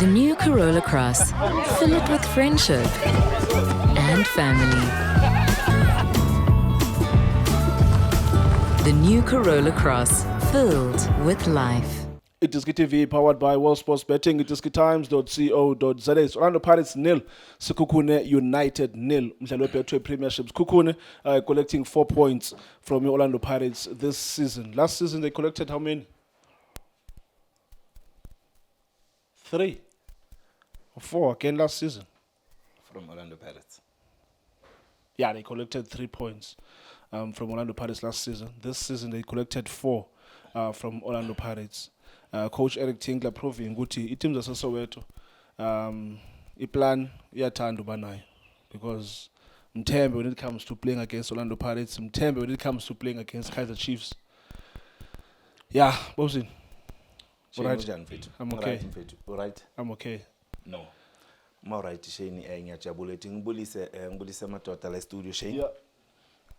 The new Corolla Cross. Fill it with friendship and family. The new Corolla Cross. Filled with life. It is TV powered by World Sports Betting. It is times.co.za. It's Orlando Pirates 0, Sekhukhune United 0. Mdlalo Betway Premierships. Sekhukhune collecting 4 points from the Orlando Pirates this season. Last season they collected how many? 3 or 4 again last season. From Orlando Pirates. Yeah, they collected 3 points from Orlando Pirates last season. This season they collected 4 from Orlando Pirates. Coach Eric Tinkler proving ukuthi teams zaseSoweto iplan iyathanda ubanayo because Mthembe when it comes to playing against Orlando Pirates, Mthembe when it comes to playing against Kaizer Chiefs. Yeah, Bobsin. Alright. I'm okay. Alright. I'm okay. No. Alright Shane ngiyajabula ethi ngibulise amadoda la studio Shane.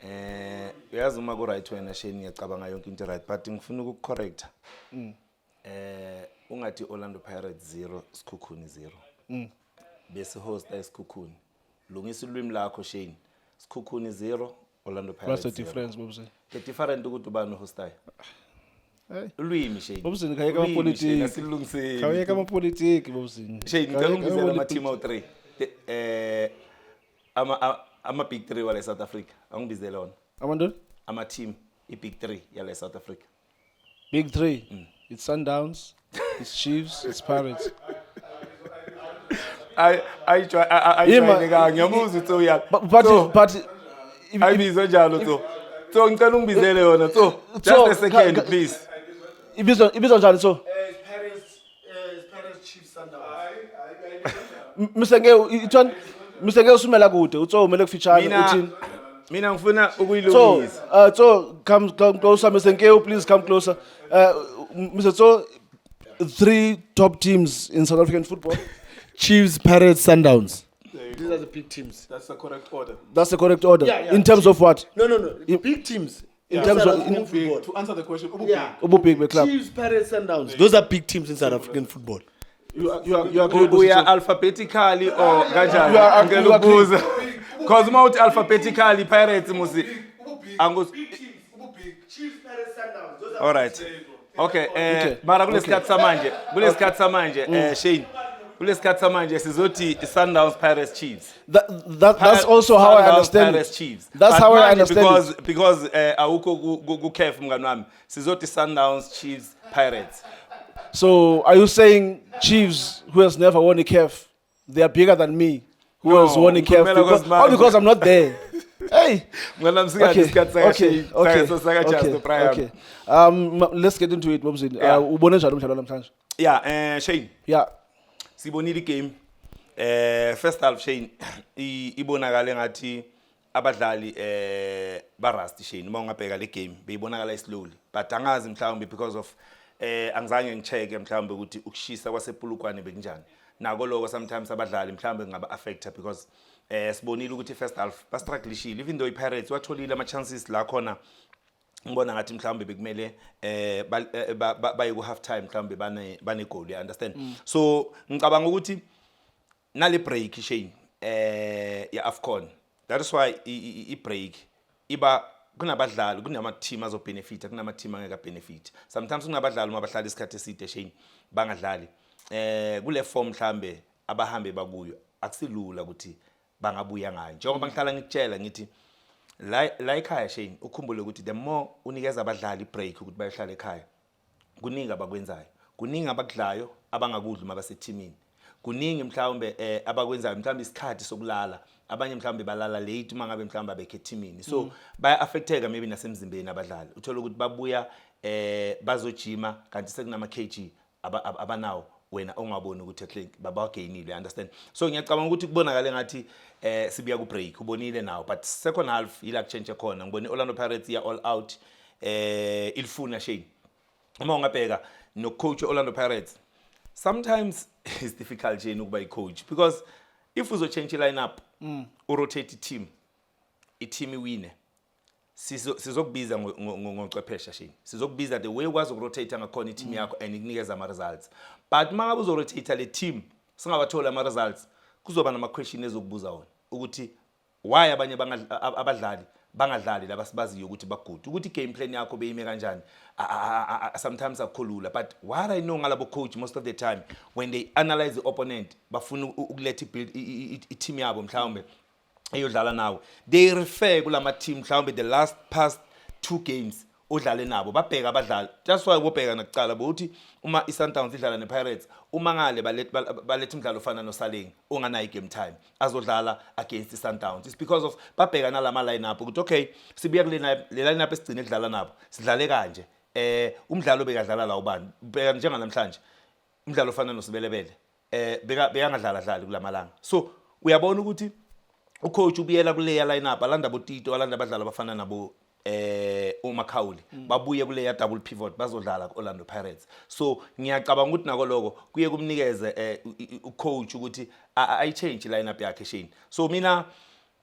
Yeah. Uyazi uma ku right wena Shane ngiyacabanga yonke into right but ngifuna ukucorrect. Ungathi Orlando Pirates 0 Sekhukhune 0. Bese host Sekhukhune. Lungisa ulwimi lakho Shane. Sekhukhune 0 Orlando Pirates. What's the difference Bobsin? The different ukuthi ubani hostayo. Hey. Ulwimi Shane. Bobsin khayeka ama politics. Khayeka ama politics Bobsin. Shane ngicela ungizela ama team awu3. Ama big 3 wala South Africa. Angibizele wona. Amandoni? Ama team big 3 yala South Africa. Big 3. It's Sundowns, it's Chiefs, it's Pirates. I try ngiyabuza utho uya. But ayibizwe njalo utho. So ngicela ungibizele yona utho. Just a second please. Ibizwa njani so? Paris Chiefs Sundowns. Mr. Ngeke usumela kude utho umele kufitshane uthini? Mina ngifuna ukuyilungisa. So come closer Mr. Ngeke, please come closer. Mr. So 3 top teams in South African football. Chiefs, Pirates, Sundowns. These are the big teams. That's the correct order. That's the correct order. Yeah. In terms of what? No. Big teams. In terms of football. To answer the question, Ububig club. Chiefs, Pirates, Sundowns. Those are big teams in South African football. You agree with We this? are alphabetically or kanjani? Ngicela ukubuza. Cause uma uthi alphabetically Pirates musi angus. Chiefs, Pirates, Sundowns. Those are All right. Okay, mara kulesikhathi samanje, Shane. Kulesikhathi samanje sizothi Sundowns Pirates Chiefs. That's also how I understand Pirates it. Chiefs. That's how I understand it. Because awukho ku Kef mngani wami. Sizothi Sundowns Chiefs Pirates. So are you saying Chiefs, who has never won a CAF, they are bigger than me, who has won a CAF? Because I'm not there. Hey. Okay. Let's get into it, Bobsin. Ubone njani umdlalo namhlanje? Yeah, Shane. Yeah. Sibonile game. First half Shane ibonakala ngathi abadlali ba rust Shane uma ungabheka le game beyibonakala slowly but angazi mhlawumbe because of angizange ngicheke mhlawumbe ukuthi ukushisa kwasePulukwane bekunjani. Nako lokho sometimes abadlali mhlawumbe ngaba affected because sibonile ukuthi first half ba strugglishile even though iPirates watholile ama chances la khona ngibona ngathi mhlawumbe bekumele baye ku half time mhlawumbe bane goal you understand. So ngicabanga ukuthi nale break Shane ya AFCON that is why I break iba kunabadlali kunama team azobenefita kunama team angeka benefit sometimes kunabadlali uma bahlala isikhathi eside Shane bangadlali kule form mhlambe abahambe bakuyo akusilula ukuthi bangabuya ngayo njengoba ngihlala ngikutshela ngithi la ekhaya Shane ukhumbule ukuthi the more unikeza abadlali break ukuthi bayohlala ekhaya kuningi abakwenzayo kuningi abakudlayo abangakudla uma baseteamini kuningi mhlawumbe abakwenzayo mhlawumbe isikhathi sokulala abanye mhlawumbe balala late uma ngabe mhlawumbe abekhe teamini so baya affecteka maybe nasemzimbeni abadlali uthola ukuthi babuya bazojima kanti sekunama kg abanawo wena ongaboni ukuthi eclink babagainile understand so ngiyacabanga ukuthi kubonakala ngathi sibuya ku break ubonile nawo but second half ila change khona ngibone Orlando Pirates ya all out ilfuna Shane uma ungabheka no coach Orlando Pirates sometimes it's difficult Shane ukuba coach because if uzo change lineup rotate team iwine sizokubiza ngochwephesha shini sizokubiza the way ukwazi ukurotate ngakhona i-team yakho and ikunikeza ama-results but uma ngabe uzorotate le team singabathola ama-results kuzoba nama-question ezokubuza wona ukuthi why abanye abadlali bangadlali laba sibaziyo ukuthi bagood ukuthi game plan yakho beyime kanjani sometimes akholula but what I know ngalabo coach most of the time when they analyze the opponent bafuna ukuletha build i-team yabo mhlawumbe eyodlala nawo they refer kulama team mhlawumbe the last past 2 games odlale nabo babheka abadlali that's why bobheka nakucala bokuthi uma iSundowns idlala nePirates uma ngale baletha umdlalo ofana noSaleng onganayi game time azodlala against iSundowns it's because of babheka nalama line up ukuthi okay sibuya kule line up esigcine edlala nabo sidlale kanje umdlalo bekadlala la ubani bheka njenganamhlanje umdlalo ofana noSibelebele beyangadlala kulamalanga so uyabona ukuthi ucoach ubiyela kuleya line up alanda boTito alanda abadlali abafana nabo uMakhawuli babuye kuleya double pivot bazodlala kuOrlando Pirates so ngiyacabanga ukuthi nako lokho kuye kumnikeze ucoach ukuthi ay change line up yakhe Shane so mina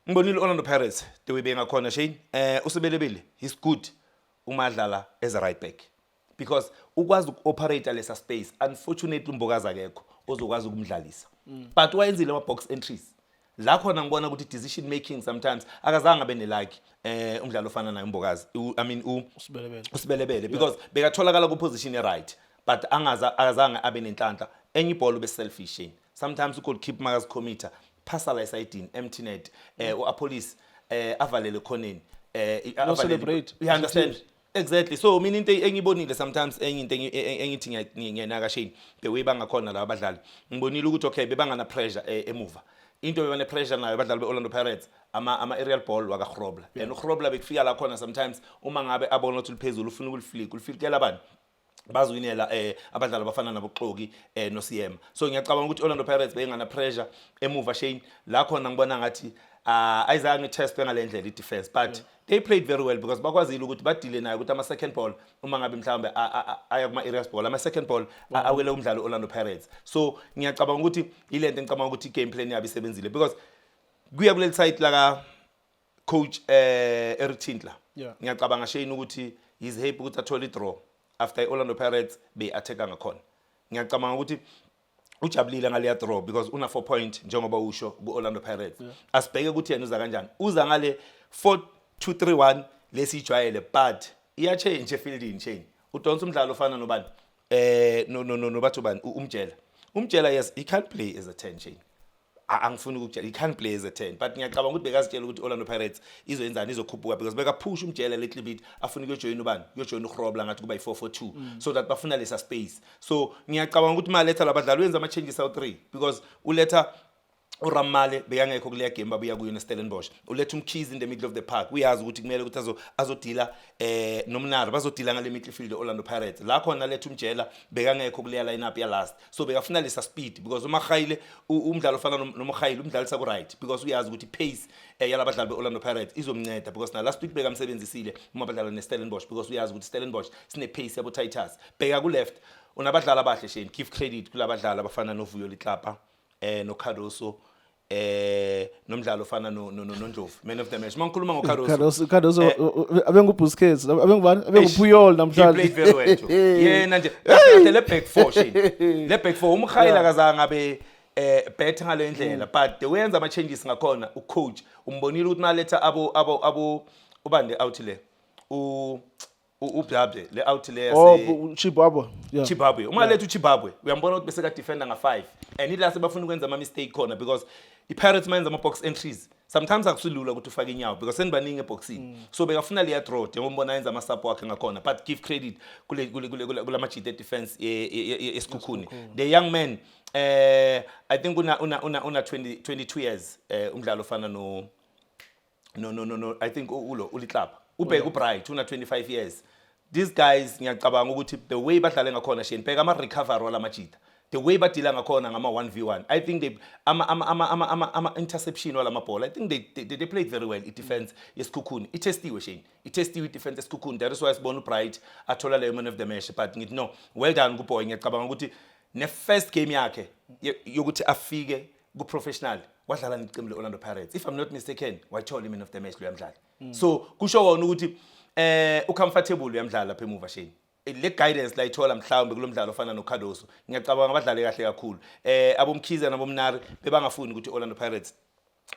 ngibonile Orlando Pirates the way bengakhona Shane uSibelebele he's good uma adlala as a right back because ukwazi ukuoperate lesa space unfortunately umbokazi akekho ozokwazi ukumdlalisa but wayenzile ama box entries la khona ngibona ukuthi decision making sometimes akazange abe nelike umdlalo ofana naye umbokazi I mean uSibelebele because bekatholakala ku position e right but akazange abe nenhlanhla enye ibhola ube selfish sometimes you could keep Marcus Comita passa la side empty net uApolis avalele khoneni no celebrate you understand exactly so mina into engibonile sometimes enye into engithi ngiyanaka Shane the way bangakhona la abadlali ngibonile ukuthi okay bebangana pressure emuva into bebane pressure nayo abadlali beOrlando Pirates ama aerial ball wakaGrobla and uGrobla bekufika la khona sometimes uma ngabe abona ukuthi liphezulu ufuna ukuliflikela abani bazwinela abadlali abafana naboXoki noCM so ngiyacabanga ukuthi Orlando Pirates beyengana pressure emuva Shane la khona ngibona ngathi ayizange test ngalendlela i-defense but they played very well because bakwazile ukuthi badile nayo ukuthi ama second ball uma ngabe mhlawumbe aya kuma areas ball ama second ball awele umdlalo Orlando Pirates so ngiyacabanga ukuthi ilento engicabanga ukuthi game plan yabo isebenzile because kuya kuleli side la coach Eric Tindler ngiyacabanga Shane ukuthi he's happy ukuthi athole i-draw after Orlando Pirates be attack ngakhona ngiyacabanga ukuthi ujabulile ngale draw because una 4 point njengoba usho kuOrlando Pirates asibheke ukuthi yena uza kanjani uza ngale 4-2-3-1 lesijwayele but iya change efieldini chain udonsa umdlalo ofana nobani no bathu bani umjela yes he can't play as a 10 chain angifuni ukutshela he can't play as a 10 but ngiyacabanga ukuthi bekazitshela ukuthi Orlando Pirates izoyenzani izokhuphuka because beka push umjela little bit afuna ukujoin ubani uyojoin uGrobla ngathi kuba i442 so that bafuna lesa space so ngiyacabanga ukuthi maletha labadlali wenza ama changes awu3 because uletha uRamale bekangekho kuleya game babuya kuyo neStellenbosch uletha umkhizi in the middle of the park uyazi ukuthi kumele ukuthi azodila nomnaro bazodila ngale midfield Orlando Pirates la khona letha umjela bekangekho kuleya lineup ya last so bekafuna lesa speed because uMakhayile umdlalo ofana noMakhayile umdlalisa ku right because uyazi ukuthi pace yalabadlali beOrlando Pirates izomnceda because na last week bekamsebenzisile uma badlala neStellenbosch because uyazi ukuthi Stellenbosch sine pace yabo Titus beka ku left unabadlali abahle Shane give credit kulabadlali abafana noVuyo Litlapa noCaruso nomdlalo ofana noNdlovu man of the match mangikhuluma ngoCaruso abengubusquets abengubani abengupuyol namhlanje he played very well yena nje le back four Shane le back four umkhayila kazanga abe better ngale ndlela but the way enza ama changes ngakhona ucoach umbonile ukuthi maletha abo ubande out le ubhabhe le out le yase Chibabwe uma lethu Chibabwe uyambona ukuthi bese ka defender nga5 and ila sebafuna ukwenza ama mistake khona because iPirates menza ama box entries sometimes akusulula ukuthi ufake inyawo because senibaningi eboxini so bekafuna le draw njengombona yenza ama sub wakhe ngakhona but give credit kula majita defense esikhukhuni the young man I think una 22 years umdlalo ofana no I think ulitlapa ubheka uBright una 25 years these guys ngiyacabanga ukuthi the way badlale ngakhona Shane bheka ama recovery wala majita the way badila ngakhona ngama 1v1 I think they ama interception wala mabhola I think they played very well i-defense yesikhukhuni itestiwe Shane itestiwe i-defense yesikhukhuni that is why sibona uBright athola le man of the match but ngithi no well done kuboy ngiyacabanga ukuthi ne first game yakhe yokuthi afike ku professional wadlala neqembu leOrlando Pirates if I'm not mistaken wathola man of the match lo yamdlala So kusho wona ukuthi ucomfortable uyamdlala lapha emuva Shane. Le guidance la ithola mhlawumbe kulomdlalo ofana noCardoso. Ngiyacabanga abadlali kahle kakhulu. Abomkhize nabomnari bebangafuni ukuthi Orlando Pirates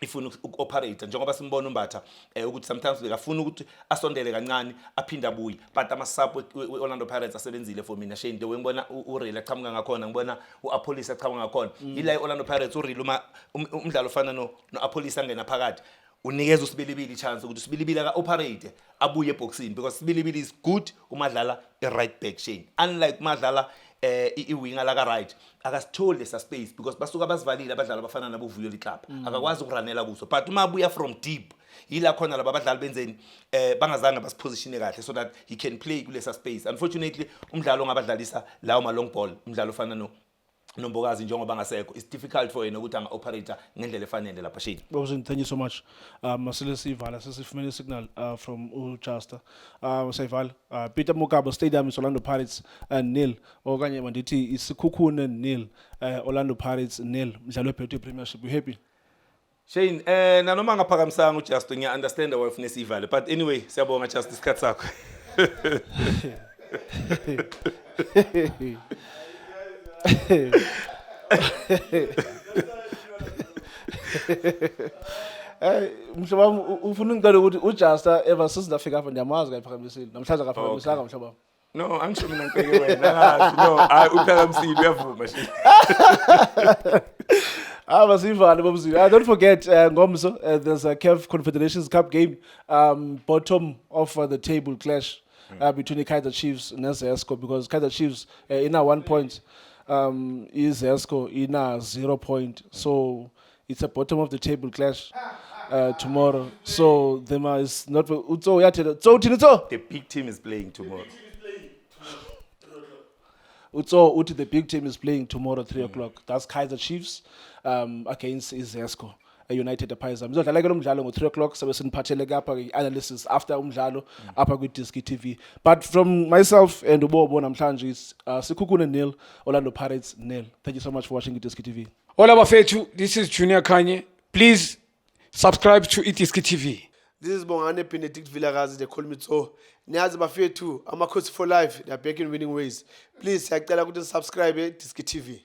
ifuna uku-operate njengoba simbona uMbatha ukuthi sometimes bekafuna ukuthi asondele kancane aphinde abuye but ama-sub we-Orlando Pirates asebenzile for mina Shane the way ngibona uReal aqhamuka ngakhona ngibona uApollis aqhamuka ngakhona ila iOrlando Pirates uReal umdlalo ofana noApollis angena phakathi unikeza uSibilibili chance ukuthi uSibilibili aka-operate abuye eboxini because Sibilibili is good umadlala i-right back Shane unlike madlala i-winger la ka-right akasitholi lesa space because basuka basivalile abadlali abafana nabo Vuyo Club akakwazi ukuranela kuso but uma abuya from deep yila khona laba abadlali benzeni bangazange basipositione kahle so that he can play kulesa space unfortunately umdlalo ongabadlalisa lawo ma long ball umdlalo ofana Nombokazi njengoba ngasekho it's difficult for yena ukuthi anga operator ngendlela efanele lapha Shane. Bobuzini, thank you so much. Masile sivala sesifumene signal from uJuster. Sivala Peter Mokaba Stadium is Orlando Pirates 0 okanye mandithi isikhukhune 0 Orlando Pirates 0 mdlalo weBetway Premiership. You happy? Shane nanoma ngaphakamisanga uJuster ngiya understand why ufune sivale but anyway siyabonga just isikhatsi sakho. Mhlobo wami ufuna ngicela ukuthi uJuster ever since ndafika apha ndiyamazi kayiphakamisile namhlanje akaphakamisanga mhlobo wami. No angisho mina ngiceke wena ngathi no hayi uphakamisile uyavuma Shane. Masivale Bobuzini. Don't forget ngomso there's a CAF Confederations Cup game bottom of the table clash between the Kaizer Chiefs and Zesco because Kaizer Chiefs in a 1 point is Zesco in a 0 point, so it's a bottom of the table clash tomorrow. So them is not The big team is playing tomorrow. The big team is playing tomorrow 3 o'clock. That's Kaizer Chiefs against Zesco. United Pirates. Mizodlala ke lo mdlalo ngo 3 o'clock sabe siniphathele kapha analysis after umdlalo apha ku Diski TV. But from myself and uBobo namhlanje is Sikhukhune 0 Orlando Pirates 0. Thank you so much for watching Diski TV. Hola bafethu, this is Junior Kanye. Please subscribe to Diski TV. This is Bongane Benedict Villagazi, they call me so. Niyazi bafethu, Amakhosi for life, they are back in winning ways. Please, siyacela ukuthi subscribe Diski TV.